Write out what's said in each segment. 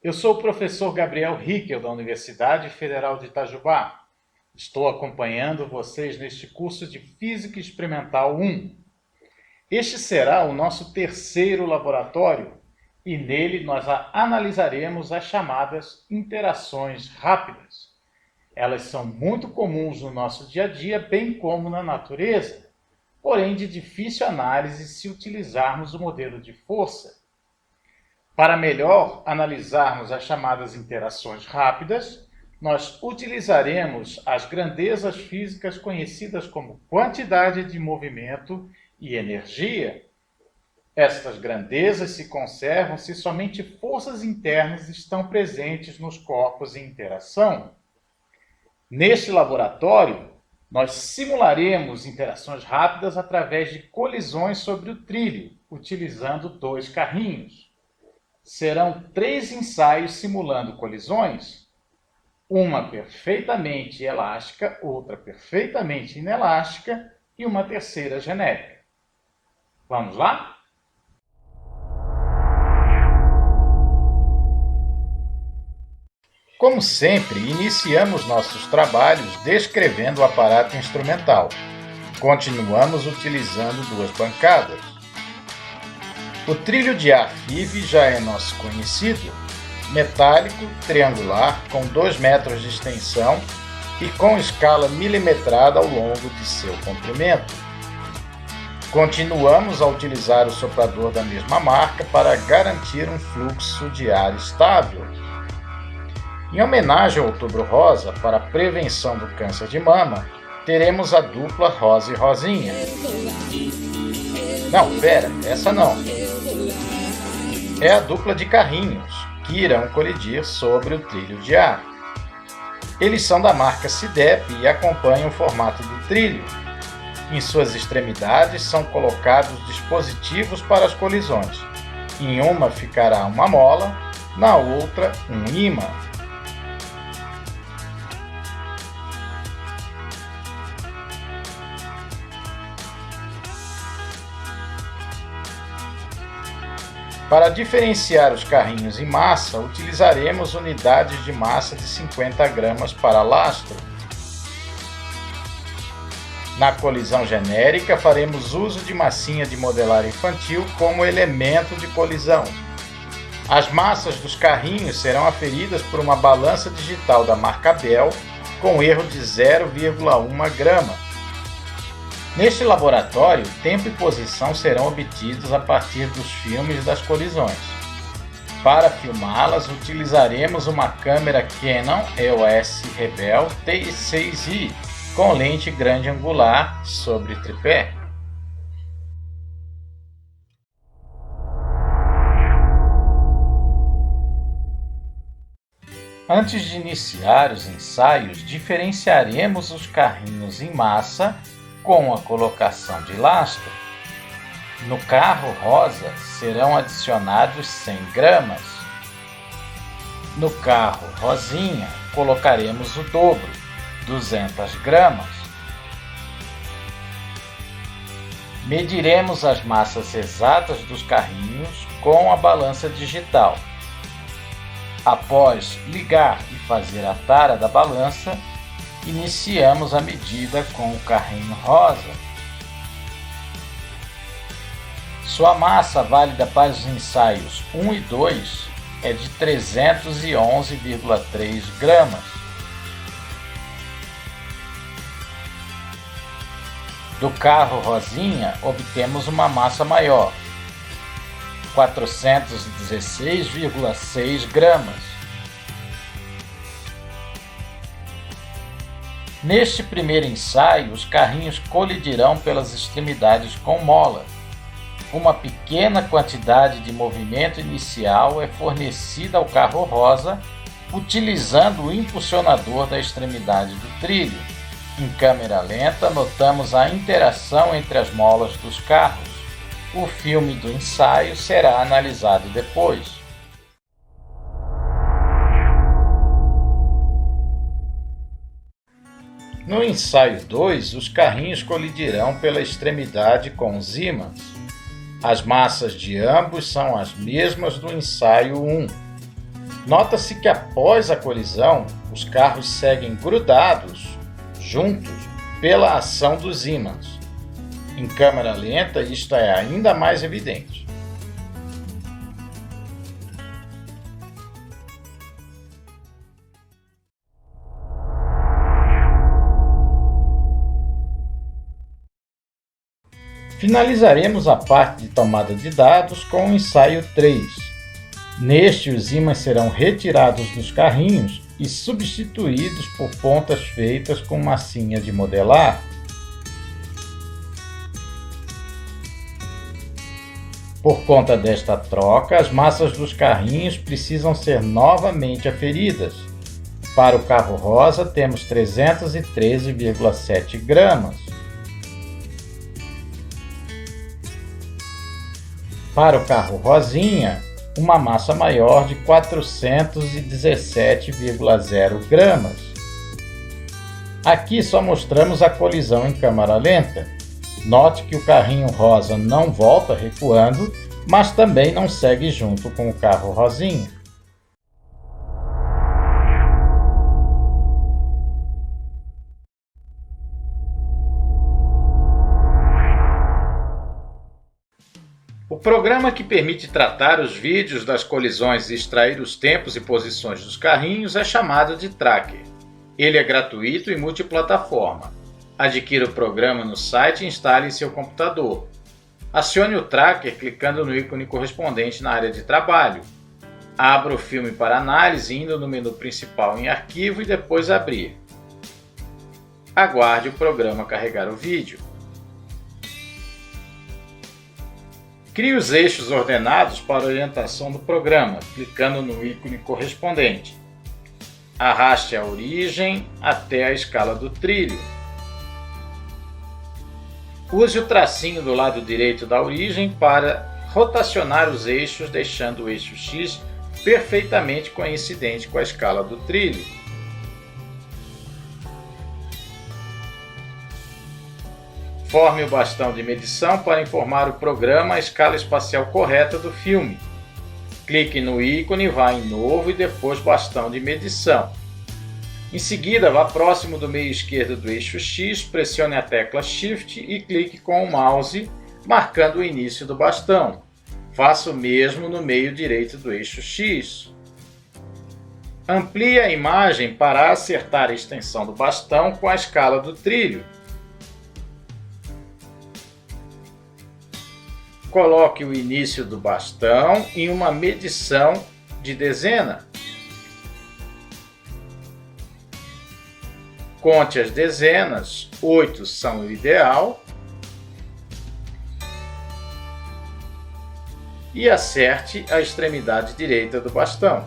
Eu sou o professor Gabriel Hickel, da Universidade Federal de Itajubá. Estou acompanhando vocês neste curso de Física Experimental 1. Este será o nosso terceiro laboratório e nele nós analisaremos as chamadas interações rápidas. Elas são muito comuns no nosso dia a dia, bem como na natureza, porém de difícil análise se utilizarmos o modelo de força. Para melhor analisarmos as chamadas interações rápidas, nós utilizaremos as grandezas físicas conhecidas como quantidade de movimento e energia. Estas grandezas se conservam se somente forças internas estão presentes nos corpos em interação. Neste laboratório, nós simularemos interações rápidas através de colisões sobre o trilho, utilizando 2 carrinhos. Serão 3 ensaios simulando colisões, uma perfeitamente elástica, outra perfeitamente inelástica e uma terceira genérica. Vamos lá? Como sempre, iniciamos nossos trabalhos descrevendo o aparato instrumental. Continuamos utilizando 2 bancadas. O trilho de ar FIV já é nosso conhecido, metálico, triangular, com 2 metros de extensão e com escala milimetrada ao longo de seu comprimento. Continuamos a utilizar o soprador da mesma marca para garantir um fluxo de ar estável. Em homenagem ao Outubro Rosa, para a prevenção do câncer de mama, teremos a dupla Rosa e Rosinha. Não, pera, essa não. É a dupla de carrinhos, que irão colidir sobre o trilho de ar. Eles são da marca CIDEP e acompanham o formato do trilho. Em suas extremidades são colocados dispositivos para as colisões. Em uma ficará uma mola, na outra um ímã. Para diferenciar os carrinhos em massa, utilizaremos unidades de massa de 50 gramas para lastro. Na colisão genérica, faremos uso de massinha de modelar infantil como elemento de colisão. As massas dos carrinhos serão aferidas por uma balança digital da marca Bell com erro de 0,1 grama. Neste laboratório, tempo e posição serão obtidos a partir dos filmes das colisões. Para filmá-las, utilizaremos uma câmera Canon EOS Rebel T6i com lente grande angular sobre tripé. Antes de iniciar os ensaios, diferenciaremos os carrinhos em massa com a colocação de lastro. No carro rosa serão adicionados 100 gramas. No carro rosinha colocaremos o dobro, 200 gramas. Mediremos as massas exatas dos carrinhos com a balança digital. Após ligar e fazer a tara da balança, iniciamos a medida com o carrinho rosa. Sua massa válida para os ensaios 1 e 2 é de 311,3 gramas. Do carro rosinha, obtemos uma massa maior, 416,6 gramas. Neste primeiro ensaio, os carrinhos colidirão pelas extremidades com mola. Uma pequena quantidade de movimento inicial é fornecida ao carro rosa, utilizando o impulsionador da extremidade do trilho. Em câmera lenta, notamos a interação entre as molas dos carros. O filme do ensaio será analisado depois. No ensaio 2, os carrinhos colidirão pela extremidade com os ímãs. As massas de ambos são as mesmas do ensaio 1. Nota-se que após a colisão, os carros seguem grudados, juntos, pela ação dos ímãs. Em câmera lenta, isto é ainda mais evidente. Finalizaremos a parte de tomada de dados com o ensaio 3. Neste, os ímãs serão retirados dos carrinhos e substituídos por pontas feitas com massinha de modelar. Por conta desta troca, as massas dos carrinhos precisam ser novamente aferidas. Para o carro rosa, temos 313,7 gramas. Para o carro rosinha, uma massa maior de 417,0 gramas. Aqui só mostramos a colisão em câmera lenta. Note que o carrinho rosa não volta recuando, mas também não segue junto com o carro rosinha. O programa que permite tratar os vídeos das colisões e extrair os tempos e posições dos carrinhos é chamado de Tracker. Ele é gratuito e multiplataforma. Adquira o programa no site e instale em seu computador. Acione o Tracker clicando no ícone correspondente na área de trabalho. Abra o filme para análise indo no menu principal em Arquivo e depois Abrir. Aguarde o programa carregar o vídeo. Crie os eixos ordenados para orientação do programa, clicando no ícone correspondente. Arraste a origem até a escala do trilho. Use o tracinho do lado direito da origem para rotacionar os eixos, deixando o eixo X perfeitamente coincidente com a escala do trilho. Forme o bastão de medição para informar o programa a escala espacial correta do filme. Clique no ícone, vá em Novo e depois Bastão de medição. Em seguida, vá próximo do meio esquerdo do eixo X, pressione a tecla Shift e clique com o mouse, marcando o início do bastão. Faça o mesmo no meio direito do eixo X. Amplie a imagem para acertar a extensão do bastão com a escala do trilho. Coloque o início do bastão em uma medição de dezena. Conte as dezenas, 8 são o ideal. E acerte a extremidade direita do bastão.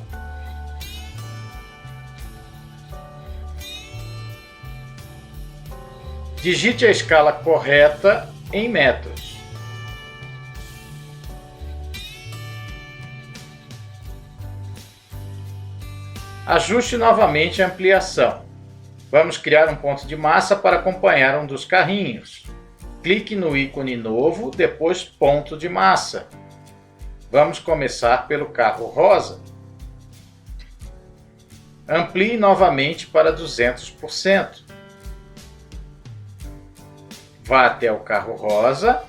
Digite a escala correta em metros. Ajuste novamente a ampliação. Vamos criar um ponto de massa para acompanhar um dos carrinhos. Clique no ícone novo, depois ponto de massa. Vamos começar pelo carro rosa. Amplie novamente para 200%. Vá até o carro rosa.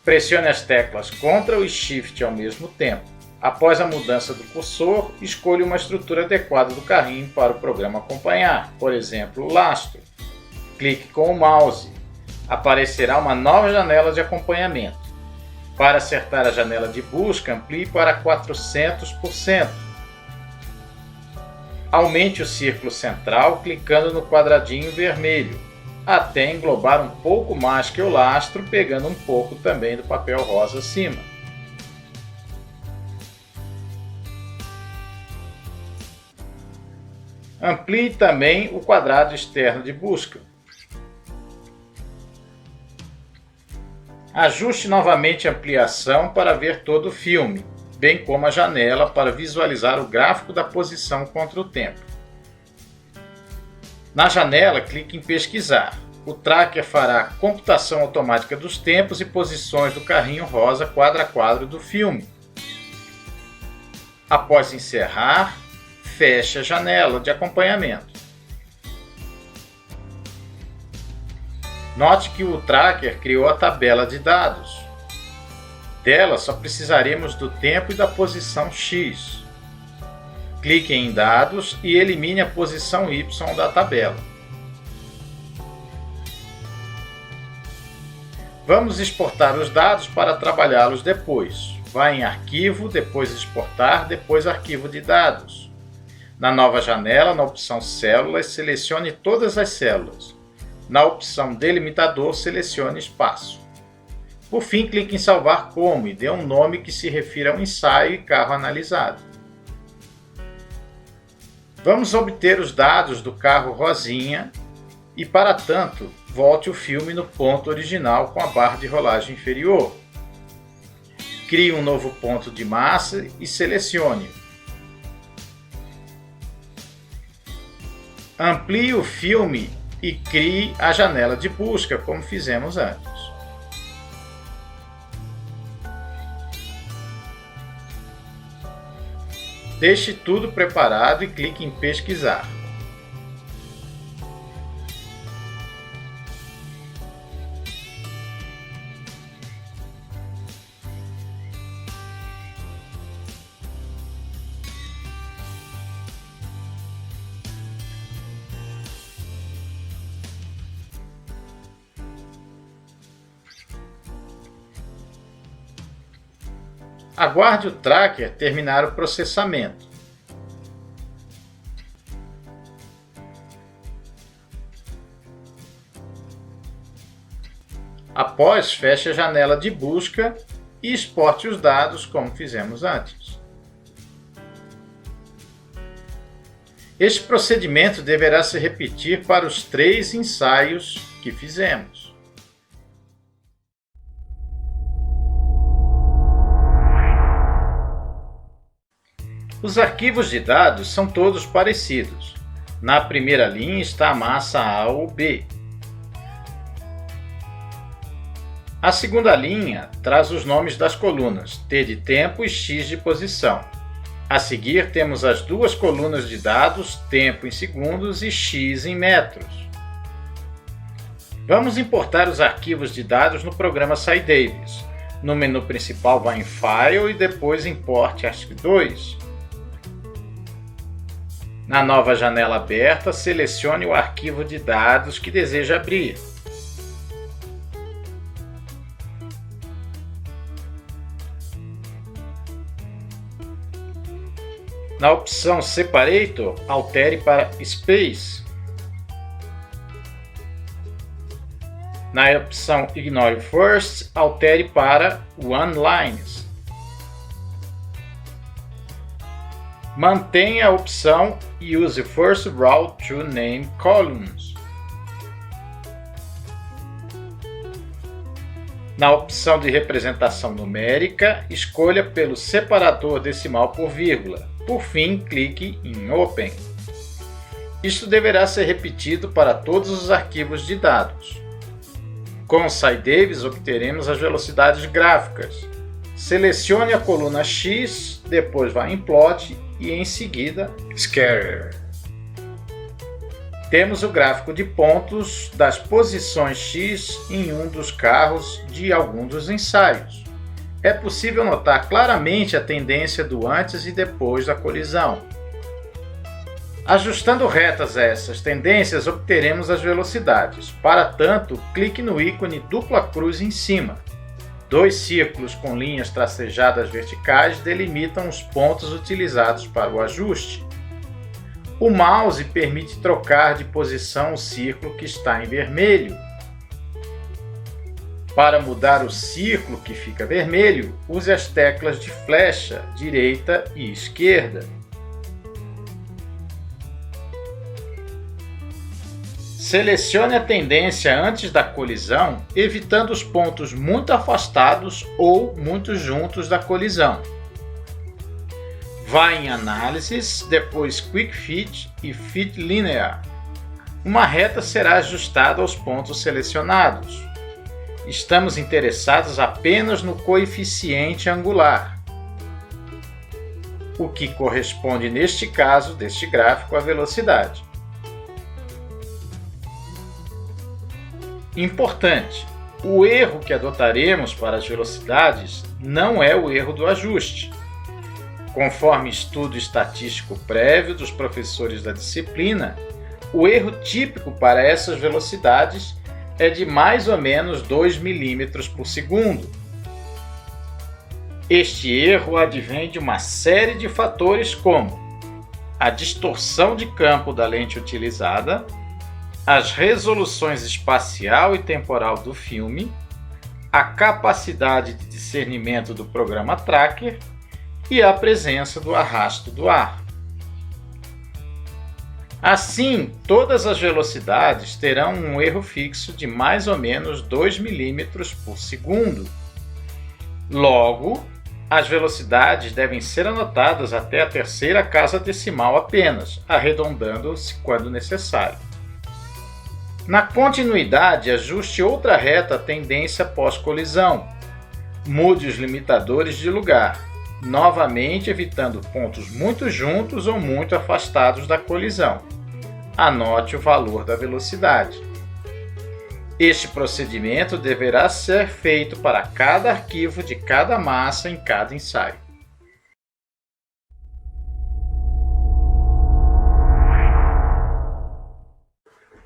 Pressione as teclas Ctrl e Shift ao mesmo tempo. Após a mudança do cursor, escolha uma estrutura adequada do carrinho para o programa acompanhar, por exemplo, o lastro. Clique com o mouse. Aparecerá uma nova janela de acompanhamento. Para acertar a janela de busca, amplie para 400%. Aumente o círculo central clicando no quadradinho vermelho, até englobar um pouco mais que o lastro, pegando um pouco também do papel rosa acima. Amplie também o quadrado externo de busca. Ajuste novamente a ampliação para ver todo o filme, bem como a janela para visualizar o gráfico da posição contra o tempo. Na janela, clique em Pesquisar. O Tracker fará computação automática dos tempos e posições do carrinho rosa quadro a quadro do filme. Após encerrar, feche a janela de acompanhamento. Note que o tracker criou a tabela de dados. Dela só precisaremos do tempo e da posição X. Clique em Dados e elimine a posição Y da tabela. Vamos exportar os dados para trabalhá-los depois. Vá em Arquivo, depois Exportar, depois Arquivo de dados. Na nova janela, na opção Células, selecione todas as células. Na opção Delimitador, selecione Espaço. Por fim, clique em Salvar como e dê um nome que se refira ao ensaio e carro analisado. Vamos obter os dados do carro rosinha e, para tanto, volte o filme no ponto original com a barra de rolagem inferior. Crie um novo ponto de massa e selecione-o. Amplie o filme e crie a janela de busca, como fizemos antes. Deixe tudo preparado e clique em Pesquisar. Aguarde o tracker terminar o processamento. Após, feche a janela de busca e exporte os dados como fizemos antes. Este procedimento deverá se repetir para os 3 ensaios que fizemos. Os arquivos de dados são todos parecidos. Na primeira linha está a massa A ou B. A segunda linha traz os nomes das colunas, T de tempo e X de posição. A seguir temos as duas colunas de dados, tempo em segundos e X em metros. Vamos importar os arquivos de dados no programa SciDavis. No menu principal, vá em File e depois Importe ASCII2. Na nova janela aberta, selecione o arquivo de dados que deseja abrir. Na opção Separator, altere para Space. Na opção Ignore First, altere para One Lines. Mantenha a opção Use First Row to Name Columns. Na opção de representação numérica, escolha pelo separador decimal por vírgula. Por fim, clique em Open. Isto deverá ser repetido para todos os arquivos de dados. Com o SciDavis obteremos as velocidades gráficas. Selecione a coluna X, depois vá em Plot e em seguida Scatter. Temos o gráfico de pontos das posições X em um dos carros de algum dos ensaios. É possível notar claramente a tendência do antes e depois da colisão. Ajustando retas a essas tendências, obteremos as velocidades. Para tanto, clique no ícone dupla cruz em cima. 2 círculos com linhas tracejadas verticais delimitam os pontos utilizados para o ajuste. O mouse permite trocar de posição o círculo que está em vermelho. Para mudar o círculo que fica vermelho, use as teclas de flecha direita e esquerda. Selecione a tendência antes da colisão, evitando os pontos muito afastados ou muito juntos da colisão. Vá em Análises, depois Quick Fit e Fit Linear. Uma reta será ajustada aos pontos selecionados. Estamos interessados apenas no coeficiente angular. o que corresponde neste caso deste gráfico à velocidade. Importante: o erro que adotaremos para as velocidades não é o erro do ajuste. Conforme estudo estatístico prévio dos professores da disciplina, o erro típico para essas velocidades é de mais ou menos 2 milímetros por segundo. Este erro advém de uma série de fatores como a distorção de campo da lente utilizada, as resoluções espacial e temporal do filme, a capacidade de discernimento do programa Tracker e a presença do arrasto do ar. Assim, todas as velocidades terão um erro fixo de mais ou menos 2 milímetros por segundo. Logo, as velocidades devem ser anotadas até a terceira casa decimal apenas, arredondando-se quando necessário. Na continuidade, ajuste outra reta tendência pós-colisão. Mude os limitadores de lugar, novamente evitando pontos muito juntos ou muito afastados da colisão. Anote o valor da velocidade. Este procedimento deverá ser feito para cada arquivo de cada massa em cada ensaio.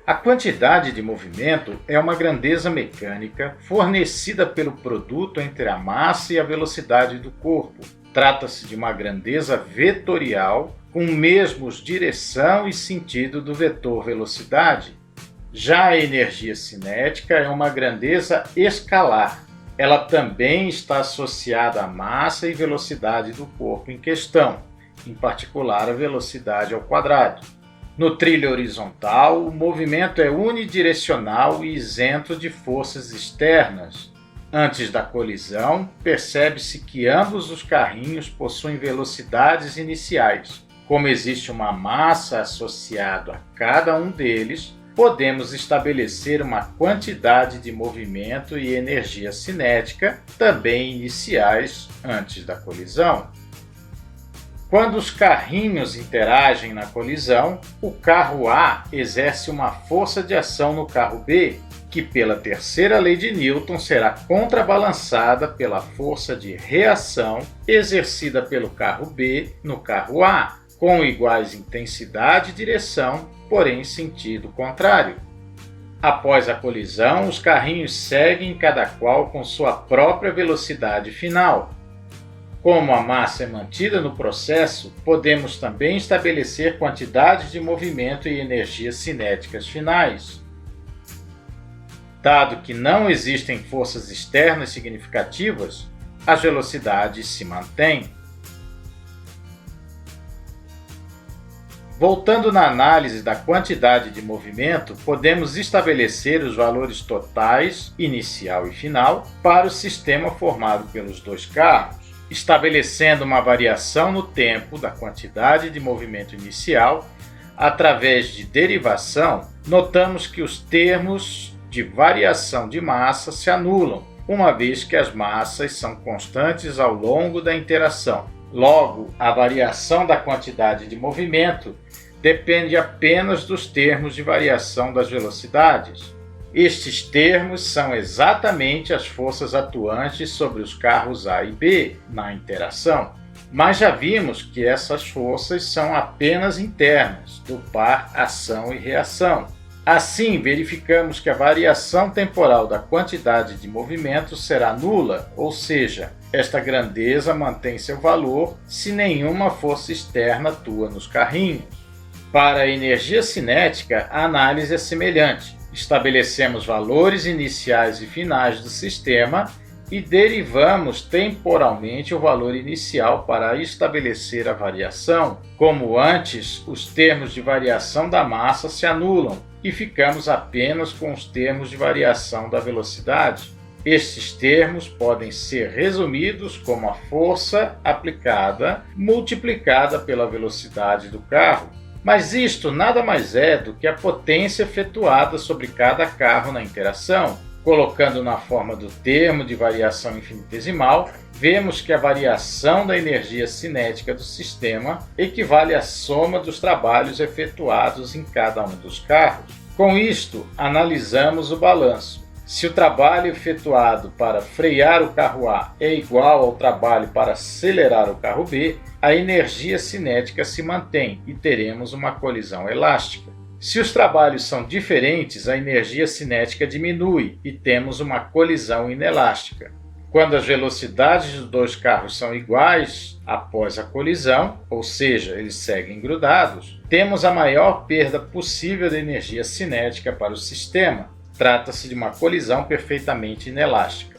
A quantidade de movimento é uma grandeza mecânica fornecida pelo produto entre a massa e a velocidade do corpo. Trata-se de uma grandeza vetorial com mesmos direção e sentido do vetor velocidade. Já a energia cinética é uma grandeza escalar. Ela também está associada à massa e velocidade do corpo em questão, em particular a velocidade ao quadrado. No trilho horizontal, o movimento é unidirecional e isento de forças externas. Antes da colisão, percebe-se que ambos os carrinhos possuem velocidades iniciais. Como existe uma massa associada a cada um deles, podemos estabelecer uma quantidade de movimento e energia cinética, também iniciais, antes da colisão. Quando os carrinhos interagem na colisão, o carro A exerce uma força de ação no carro B, que pela terceira lei de Newton será contrabalançada pela força de reação exercida pelo carro B no carro A, com iguais intensidade e direção, porém em sentido contrário. Após a colisão, os carrinhos seguem cada qual com sua própria velocidade final. Como a massa é mantida no processo, podemos também estabelecer quantidades de movimento e energias cinéticas finais. Dado que não existem forças externas significativas, as velocidades se mantêm. Voltando na análise da quantidade de movimento, podemos estabelecer os valores totais, inicial e final, para o sistema formado pelos dois carros, estabelecendo uma variação no tempo da quantidade de movimento inicial. Através de derivação, notamos que os termos de variação de massa se anulam, uma vez que as massas são constantes ao longo da interação. Logo, a variação da quantidade de movimento depende apenas dos termos de variação das velocidades. Estes termos são exatamente as forças atuantes sobre os carros A e B na interação, mas já vimos que essas forças são apenas internas, do par ação e reação. Assim, verificamos que a variação temporal da quantidade de movimento será nula, ou seja, esta grandeza mantém seu valor se nenhuma força externa atua nos carrinhos. Para a energia cinética, a análise é semelhante. Estabelecemos valores iniciais e finais do sistema e derivamos temporalmente o valor inicial para estabelecer a variação. Como antes, os termos de variação da massa se anulam e ficamos apenas com os termos de variação da velocidade. Estes termos podem ser resumidos como a força aplicada multiplicada pela velocidade do carro. Mas isto nada mais é do que a potência efetuada sobre cada carro na interação. Colocando na forma do termo de variação infinitesimal, vemos que a variação da energia cinética do sistema equivale à soma dos trabalhos efetuados em cada um dos carros. Com isto, analisamos o balanço. Se o trabalho efetuado para frear o carro A é igual ao trabalho para acelerar o carro B, a energia cinética se mantém e teremos uma colisão elástica. Se os trabalhos são diferentes, a energia cinética diminui e temos uma colisão inelástica. Quando as velocidades dos dois carros são iguais após a colisão, ou seja, eles seguem grudados, temos a maior perda possível de energia cinética para o sistema. Trata-se de uma colisão perfeitamente inelástica.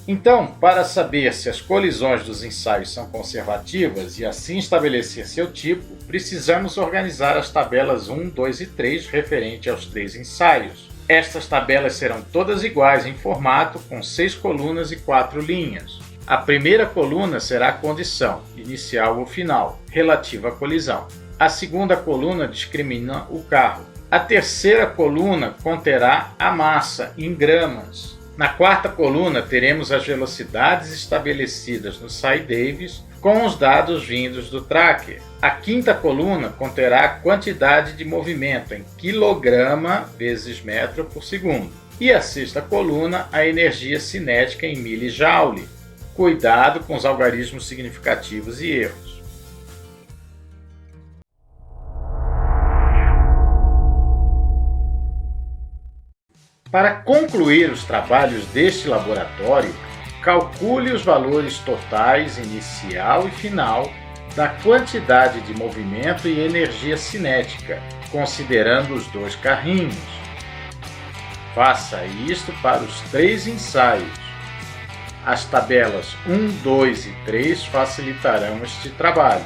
Então, para saber se as colisões dos ensaios são conservativas e assim estabelecer seu tipo, precisamos organizar as tabelas 1, 2 e 3 referente aos 3 ensaios. Estas tabelas serão todas iguais em formato, com 6 colunas e 4 linhas. A primeira coluna será a condição, inicial ou final, relativa à colisão. A segunda coluna discrimina o carro. A terceira coluna conterá a massa em gramas. Na quarta coluna teremos as velocidades estabelecidas no SciDavis com os dados vindos do tracker. A quinta coluna conterá a quantidade de movimento em quilograma vezes metro por segundo. E a sexta coluna, a energia cinética em milijoule. Cuidado com os algarismos significativos e erros. Para concluir os trabalhos deste laboratório, calcule os valores totais inicial e final da quantidade de movimento e energia cinética, considerando os dois carrinhos. Faça isto para os 3 ensaios. As tabelas 1, 2 e 3 facilitarão este trabalho.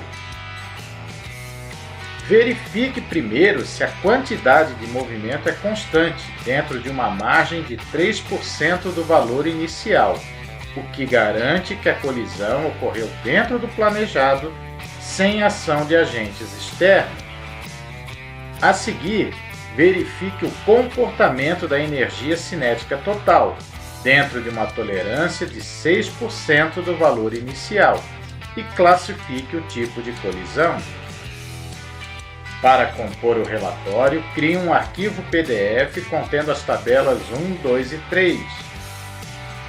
Verifique primeiro se a quantidade de movimento é constante, dentro de uma margem de 3% do valor inicial, o que garante que a colisão ocorreu dentro do planejado, sem ação de agentes externos. A seguir, verifique o comportamento da energia cinética total, dentro de uma tolerância de 6% do valor inicial, e classifique o tipo de colisão. Para compor o relatório, crie um arquivo PDF contendo as tabelas 1, 2 e 3.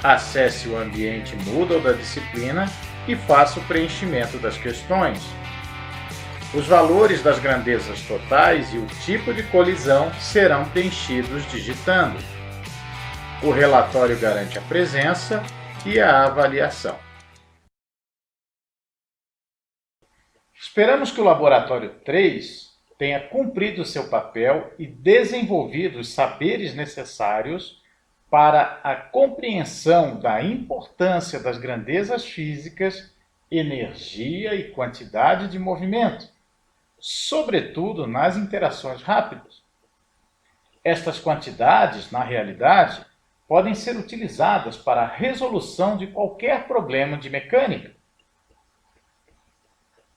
Acesse o ambiente Moodle da disciplina e faça o preenchimento das questões. Os valores das grandezas totais e o tipo de colisão serão preenchidos digitando. O relatório garante a presença e a avaliação. Esperamos que o Laboratório 3 tenha cumprido seu papel e desenvolvido os saberes necessários para a compreensão da importância das grandezas físicas, energia e quantidade de movimento, sobretudo nas interações rápidas. Estas quantidades, na realidade, podem ser utilizadas para a resolução de qualquer problema de mecânica.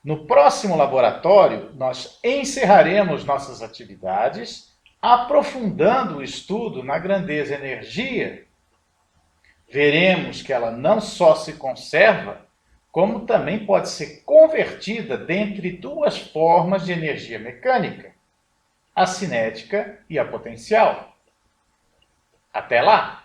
No próximo laboratório, nós encerraremos nossas atividades, aprofundando o estudo na grandeza energia. Veremos que ela não só se conserva, como também pode ser convertida dentre 2 formas de energia mecânica, a cinética e a potencial. Até lá!